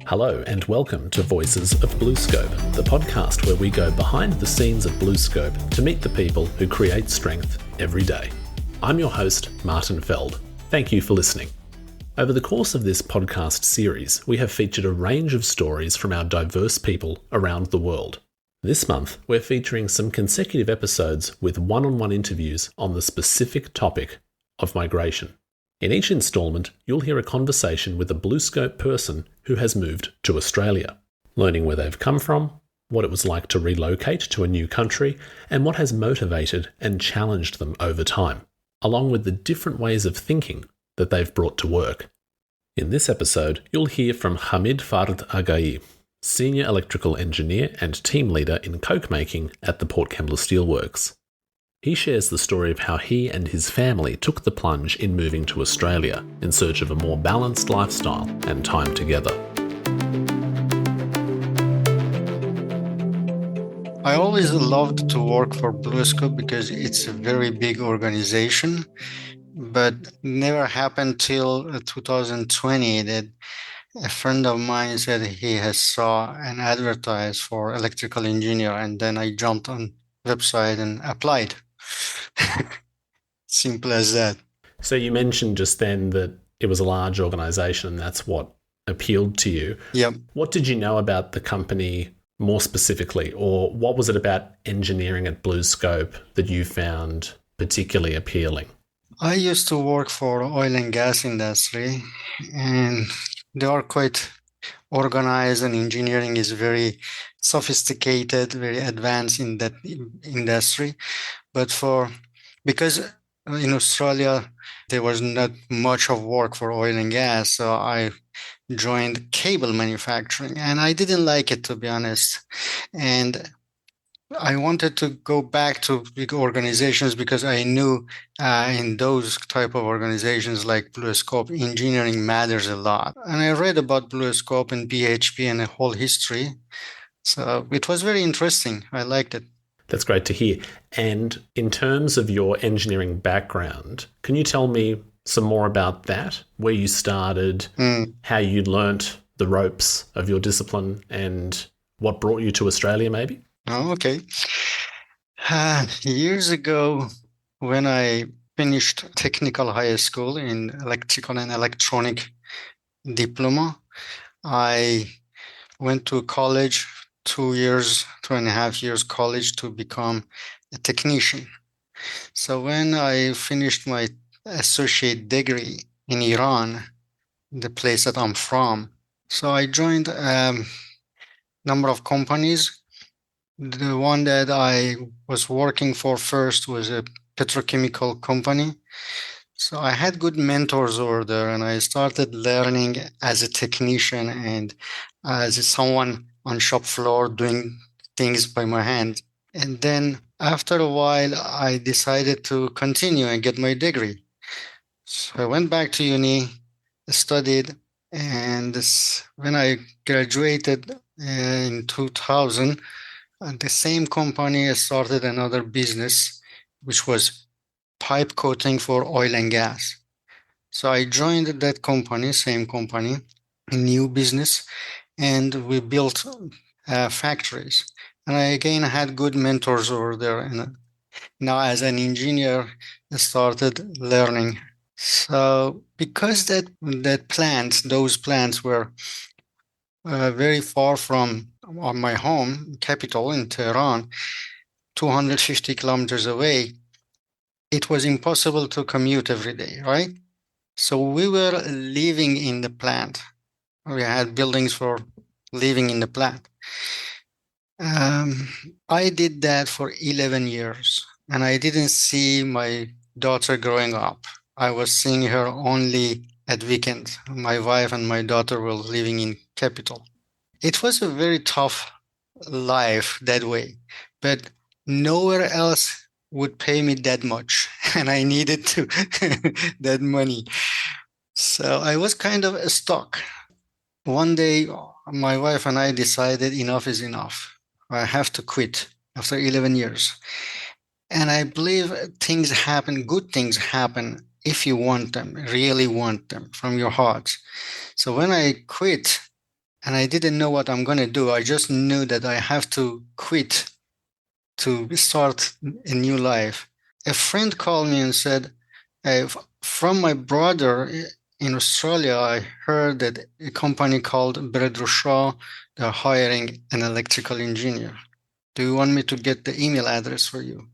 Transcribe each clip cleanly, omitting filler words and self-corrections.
Hello and welcome to Voices of BlueScope, the podcast where we go behind the scenes of BlueScope to meet the people who create strength every day. I'm your host, Martin Feld. Thank you for listening. Over the course of this podcast series, we have featured a range of stories from our diverse people around the world. This month, we're featuring some consecutive episodes with one-on-one interviews on the specific topic of migration. In each instalment, you'll hear a conversation with a BlueScope person who has moved to Australia, learning where they've come from, what it was like to relocate to a new country, and what has motivated and challenged them over time, along with the different ways of thinking that they've brought to work. In this episode, you'll hear from Hamid Fard Aghaei, Senior Electrical Engineer and Team Leader in Coke Making at the Port Kembla Steelworks. He shares the story of how he and his family took the plunge in moving to Australia in search of a more balanced lifestyle and time together. I always loved to work for BlueScope because it's a very big organization, but never happened till 2020 that a friend of mine said he has saw an advertise for electrical engineer, and then I jumped on website and applied. Simple as that. So you mentioned just then that it was a large organization and that's what appealed to you. Yep. What did you know about the company more specifically, or what was it about engineering at BlueScope that you found particularly appealing? I used to work for oil and gas industry, and they are quite organized, and engineering is very sophisticated, very advanced in that industry. But because in Australia, there was not much of work for oil and gas, so I joined cable manufacturing, and I didn't like it, to be honest. And I wanted to go back to big organizations because I knew in those type of organizations like BlueScope, engineering matters a lot. And I read about BlueScope and PHP and the whole history. So it was very interesting. I liked it. That's great to hear. And in terms of your engineering background, can you tell me some more about that? Where you started, how you learnt the ropes of your discipline, and what brought you to Australia maybe? Oh, okay. Years ago, when I finished technical high school in electrical and electronic diploma, I went to college, 2.5 years college to become a technician. So when I finished my associate degree in Iran, the place that I'm from, so I joined a number of companies. The one that I was working for first was a petrochemical company. So I had good mentors over there, and I started learning as a technician and as someone on shop floor doing things by my hand. And then after a while, I decided to continue and get my degree. So I went back to uni, studied, and when I graduated in 2000, the same company started another business, which was pipe coating for oil and gas. So I joined that company, same company, a new business, and we built factories. And I again had good mentors over there. And now as an engineer, I started learning. So because those plants were very far from my home, capital in Tehran, 250 kilometers away, it was impossible to commute every day, right? So we were living in the plant. We had buildings for living in the plant. I did that for 11 years, and I didn't see my daughter growing up. I was seeing her only at weekends. My wife and my daughter were living in capital. It was a very tough life that way, but nowhere else would pay me that much, and I needed to that money. So I was kind of stuck. One day, my wife and I decided enough is enough. I have to quit. after 11 years. And I believe things happen, good things happen if you want them, really want them from your heart. So when I quit and I didn't know what I'm going to do, I just knew that I have to quit to start a new life. A friend called me and said, from my brother in Australia, I heard that a company called Bradley Shaw, they're hiring an electrical engineer. Do you want me to get the email address for you?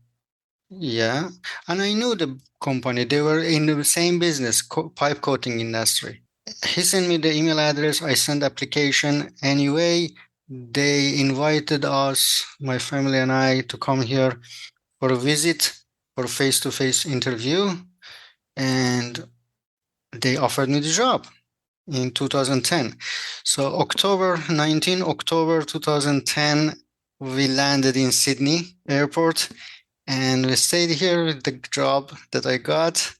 Yeah. And I knew the company. They were in the same business, pipe coating industry. He sent me the email address. I sent application. Anyway, they invited us, my family and I, to come here for a visit, for a face-to-face interview. And they offered me the job in 2010. So October 2010, we landed in Sydney airport. And we stayed here with the job that I got.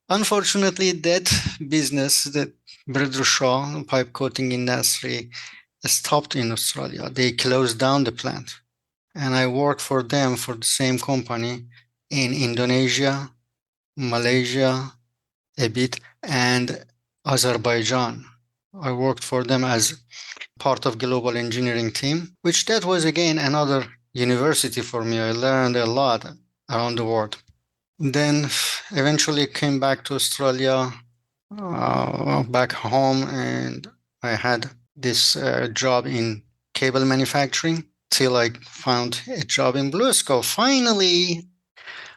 Unfortunately, that business, that Bradley Shaw pipe coating industry, stopped in Australia. They closed down the plant. And I worked for them, for the same company, in Indonesia, Malaysia, a bit, and Azerbaijan. I worked for them as part of global engineering team, which that was again another university for me. I learned a lot around the world. Then eventually came back to Australia, back home, and I had this job in cable manufacturing till I found a job in BlueScope. Finally,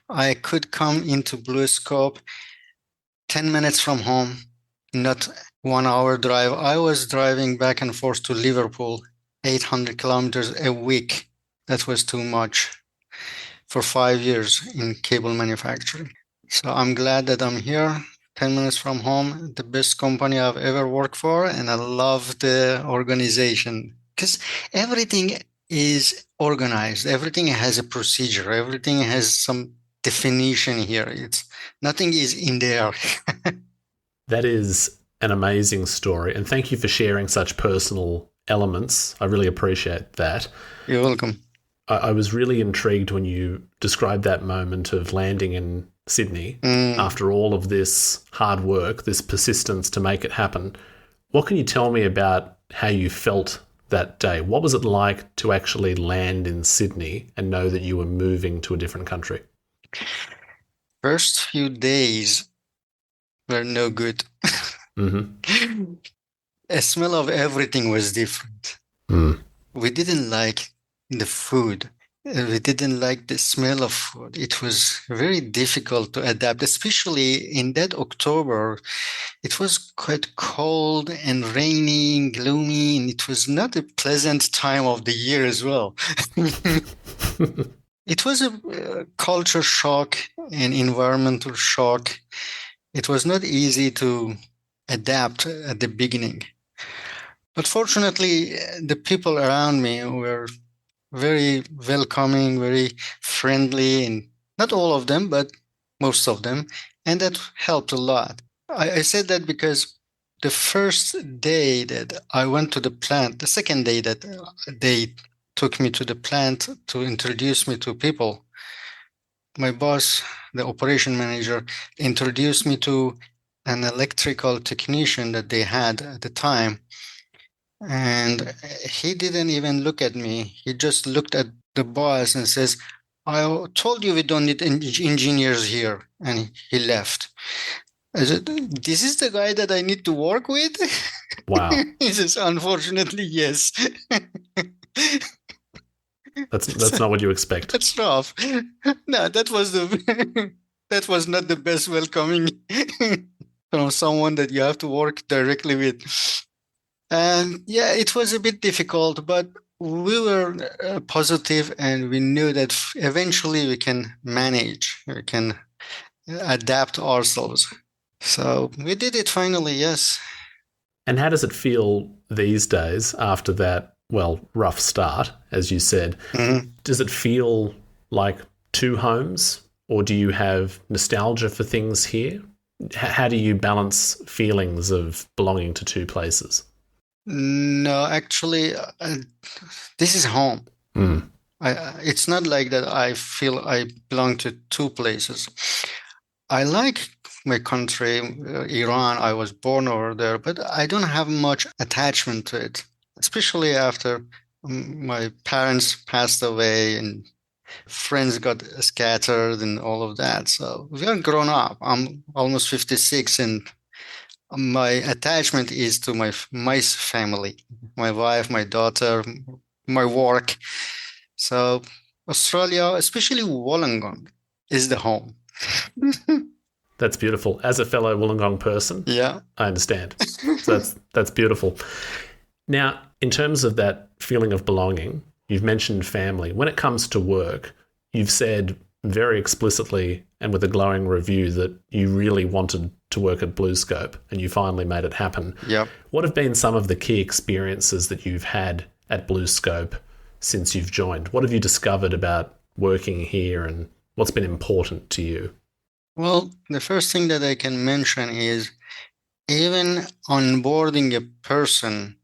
I could come into BlueScope 10 minutes from home, not 1 hour drive. I was driving back and forth to Liverpool, 800 kilometers a week. That was too much for 5 years in cable manufacturing. So I'm glad that I'm here, 10 minutes from home, the best company I've ever worked for. And I love the organization because everything is organized. Everything has a procedure. Everything has some definition here. Nothing is in there. That is an amazing story. And thank you for sharing such personal elements. I really appreciate that. You're welcome. I was really intrigued when you described that moment of landing in Sydney after all of this hard work, this persistence to make it happen. What can you tell me about how you felt that day? What was it like to actually land in Sydney and know that you were moving to a different country? First few days were no good. Mm-hmm. The smell of everything was different. We didn't like the food. We didn't like the smell of food. It was very difficult to adapt, especially in that October. It was quite cold and rainy, gloomy, and it was not a pleasant time of the year as well. It was a culture shock and environmental shock. It was not easy to adapt at the beginning. But fortunately, the people around me were very welcoming, very friendly, and not all of them, but most of them. And that helped a lot. I said that because the first day that I went to the plant, the second day that they took me to the plant to introduce me to people, my boss, the operation manager, introduced me to an electrical technician that they had at the time. And he didn't even look at me. He just looked at the boss and says, I told you we don't need engineers here. And he left. I said, this is the guy that I need to work with? Wow. He says, unfortunately, yes. That's not what you expect. That's rough. No, that was not the best welcoming from someone that you have to work directly with. And yeah, it was a bit difficult, but we were positive and we knew that eventually we can manage, we can adapt ourselves. So we did it finally, yes. And how does it feel these days after that, well, rough start, as you said? Mm-hmm. Does it feel like two homes, or do you have nostalgia for things here? How do you balance feelings of belonging to two places? No, actually, this is home. Mm. It's not like that I feel I belong to two places. I like my country, Iran. I was born over there, but I don't have much attachment to it, especially after my parents passed away and friends got scattered and all of that. So we are grown up. I'm almost 56, and my attachment is to my family, my wife, my daughter, my work. So Australia, especially Wollongong, is the home. That's beautiful. As a fellow Wollongong person, Yeah. I understand. So that's beautiful. Now, in terms of that feeling of belonging, you've mentioned family. When it comes to work, you've said very explicitly and with a glowing review that you really wanted to work at BlueScope and you finally made it happen. Yep. What have been some of the key experiences that you've had at BlueScope since you've joined? What have you discovered about working here and what's been important to you? Well, the first thing that I can mention is even onboarding a person,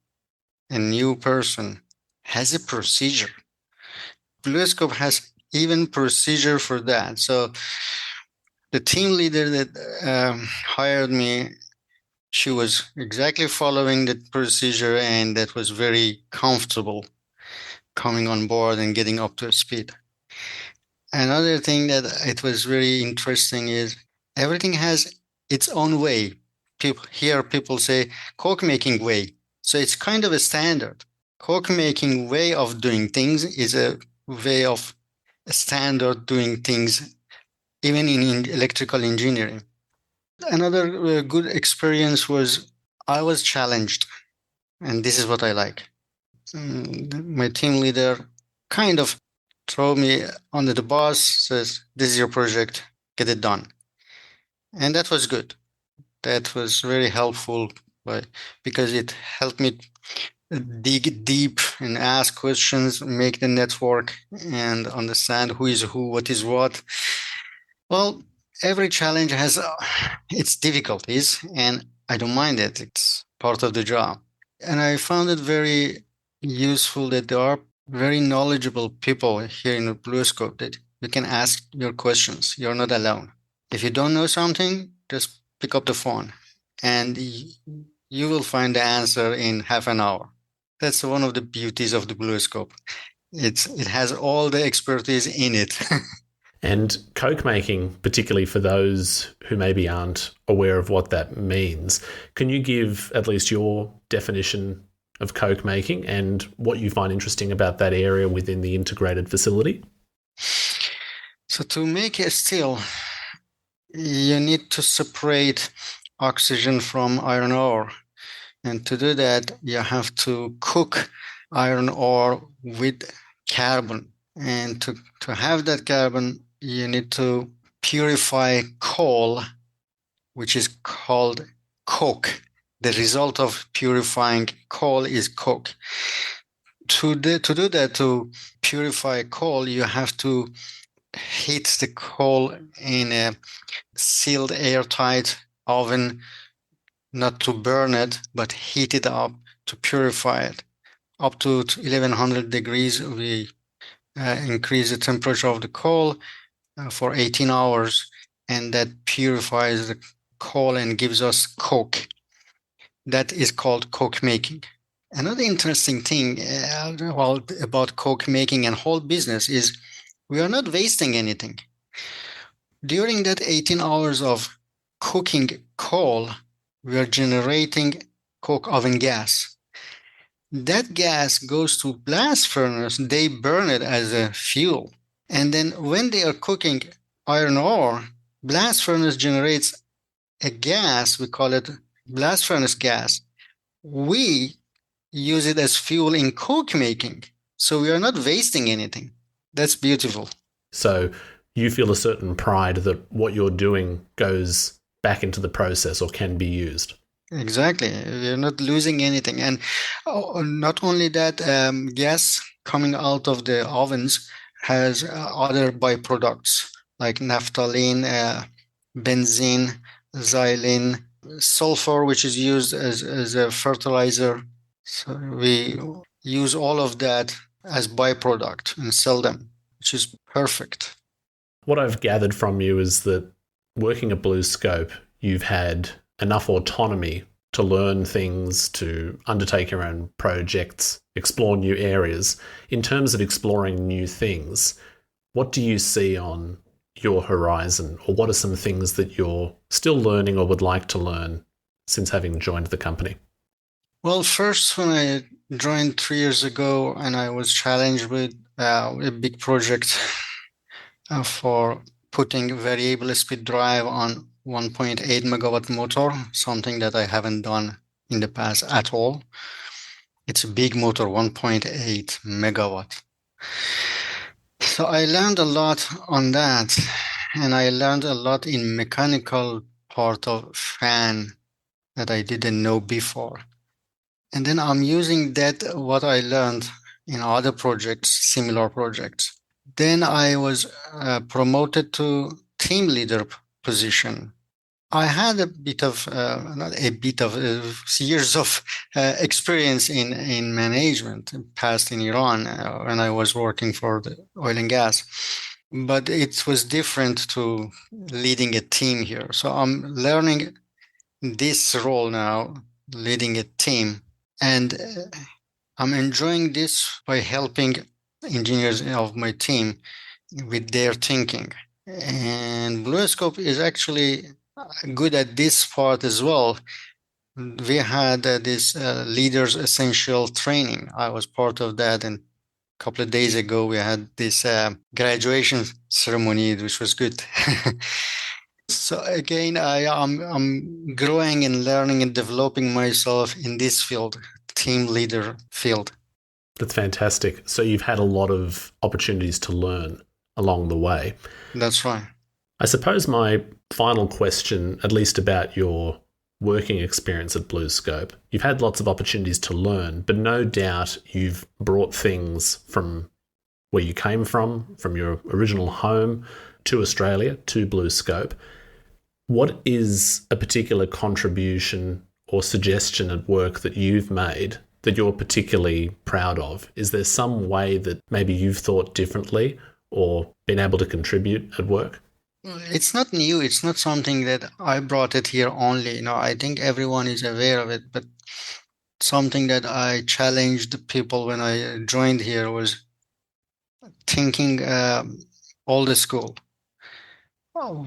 a new person, has a procedure. BlueScope has even procedure for that. So the team leader that hired me, she was exactly following the procedure, and that was very comfortable coming on board and getting up to speed. Another thing that it was very interesting is everything has its own way. People say Coke making way. So it's kind of a standard. Coke making way of doing things is a way of a standard doing things, even in electrical engineering. Another good experience was I was challenged, and this is what I like. My team leader kind of throw me under the bus, says, "This is your project, get it done." And that was good. That was very helpful because it helped me dig deep and ask questions, make the network, and understand who is who, what is what. Well, every challenge has its difficulties, and I don't mind it. It's part of the job. And I found it very useful that there are very knowledgeable people here in the BlueScope that you can ask your questions. You're not alone. If you don't know something, just pick up the phone and you will find the answer in half an hour. That's one of the beauties of the BlueScope. It has all the expertise in it. And Coke making, particularly for those who maybe aren't aware of what that means, can you give at least your definition of Coke making and what you find interesting about that area within the integrated facility? So to make a steel, you need to separate oxygen from iron ore. And to do that, you have to cook iron ore with carbon. And to have that carbon, you need to purify coal, which is called coke. The result of purifying coal is coke. To do that, to purify coal, you have to heat the coal in a sealed airtight oven, not to burn it, but heat it up to purify it. Up to 1100 degrees, we increase the temperature of the coal for 18 hours, and that purifies the coal and gives us coke. That is called coke making. Another interesting thing about coke making and whole business is we are not wasting anything. During that 18 hours of cooking coal, we are generating coke oven gas. That gas goes to blast furnace. They burn it as a fuel. And then when they are cooking iron ore, blast furnace generates a gas. We call it blast furnace gas. We use it as fuel in coke making. So we are not wasting anything. That's beautiful. So you feel a certain pride that what you're doing goes back into the process or can be used. Exactly. We're not losing anything. And not only that, gas coming out of the ovens has other byproducts like naphthalene, benzene, xylene, sulfur, which is used as a fertilizer. So we use all of that as byproduct and sell them, which is perfect. What I've gathered from you is that working at BlueScope, you've had enough autonomy to learn things, to undertake your own projects, explore new areas. In terms of exploring new things, what do you see on your horizon, or what are some things that you're still learning or would like to learn since having joined the company? Well, first, when I joined 3 years ago, and I was challenged with a big project for putting variable speed drive on 1.8 megawatt motor, something that I haven't done in the past at all. It's a big motor, 1.8 megawatt. So I learned a lot on that, and I learned a lot in mechanical part of fan that I didn't know before. And then I'm using that, what I learned in other projects, similar projects. Then I was promoted to team leader position. I had a bit of, not a bit of, years of experience in management, past in Iran when I was working for the oil and gas. But it was different to leading a team here. So I'm learning this role now, leading a team. And I'm enjoying this by helping engineers of my team with their thinking. And BlueScope is actually good at this part as well. We had this leaders essential training. I was part of that, and a couple of days ago we had this graduation ceremony, which was good. So again, I'm growing and learning and developing myself in this field, team leader field. That's fantastic. So you've had a lot of opportunities to learn along the way. That's right. I suppose my final question, at least about your working experience at BlueScope, you've had lots of opportunities to learn, but no doubt you've brought things from where you came from your original home to Australia, to BlueScope. What is a particular contribution or suggestion at work that you've made that you're particularly proud of? Is there some way that maybe you've thought differently or been able to contribute at work? It's not new. It's not something that I brought it here only. I think everyone is aware of it, but something that I challenged the people when I joined here was thinking old school.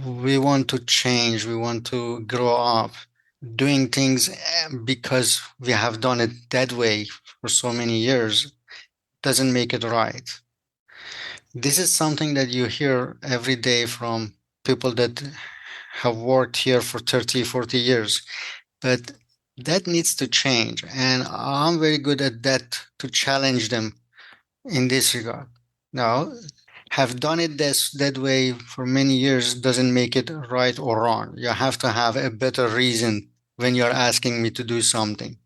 We want to change. We want to grow up. Doing things because we have done it that way for so many years doesn't make it right. This is something that you hear every day from people that have worked here for 30, 40 years, but that needs to change. And I'm very good at that, to challenge them in this regard. Now, have done it that way for many years doesn't make it right or wrong. You have to have a better reason when you're asking me to do something.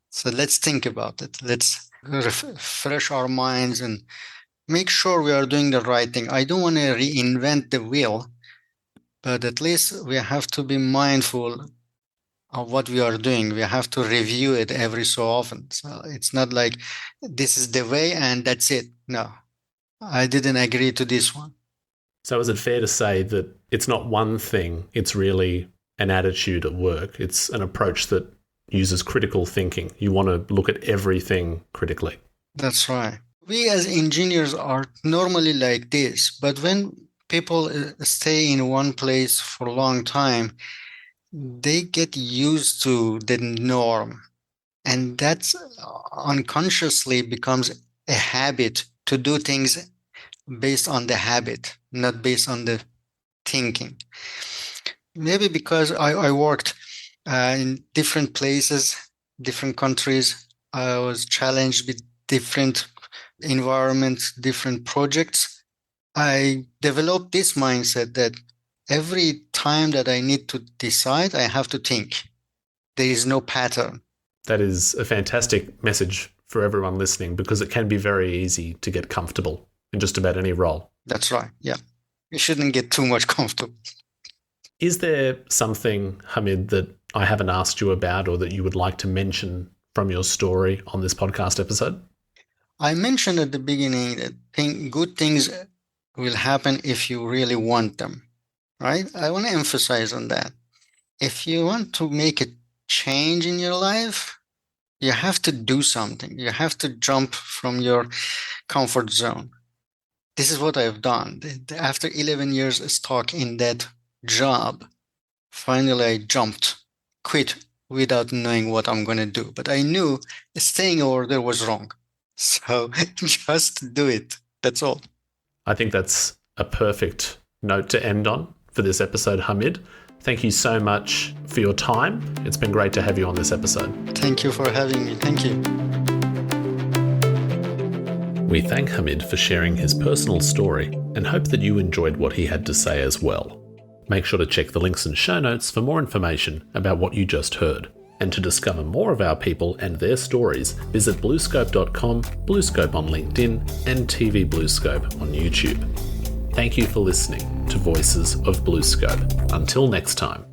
So let's think about it. Let's refresh our minds and make sure we are doing the right thing. I don't want to reinvent the wheel, but at least we have to be mindful of what we are doing. We have to review it every so often. So it's not like this is the way and that's it. No, I didn't agree to this one. So is it fair to say that it's not one thing, it's really an attitude at work? It's an approach that uses critical thinking. You want to look at everything critically. That's right. We as engineers are normally like this, but when people stay in one place for a long time, they get used to the norm, and that's unconsciously becomes a habit to do things based on the habit, not based on the thinking. Maybe because I worked in different places, different countries, I was challenged with different environments, different projects. I developed this mindset that every time that I need to decide, I have to think. There is no pattern. That is a fantastic message for everyone listening, because it can be very easy to get comfortable in just about any role. That's right. Yeah. You shouldn't get too much comfortable. Is there something, Hamid, that I haven't asked you about or that you would like to mention from your story on this podcast episode? I mentioned at the beginning that good things will happen if you really want them, right? I want to emphasize on that. If you want to make a change in your life, you have to do something. You have to jump from your comfort zone. This is what I've done. After 11 years stuck in that job, finally I quit without knowing what I'm going to do. But I knew staying over there was wrong. So just do it. That's all. I think that's a perfect note to end on for this episode, Hamid. Thank you so much for your time. It's been great to have you on this episode. Thank you for having me. Thank you. We thank Hamid for sharing his personal story and hope that you enjoyed what he had to say as well. Make sure to check the links and show notes for more information about what you just heard. And to discover more of our people and their stories, visit bluescope.com, Bluescope on LinkedIn, and TV Bluescope on YouTube. Thank you for listening to Voices of Bluescope. Until next time.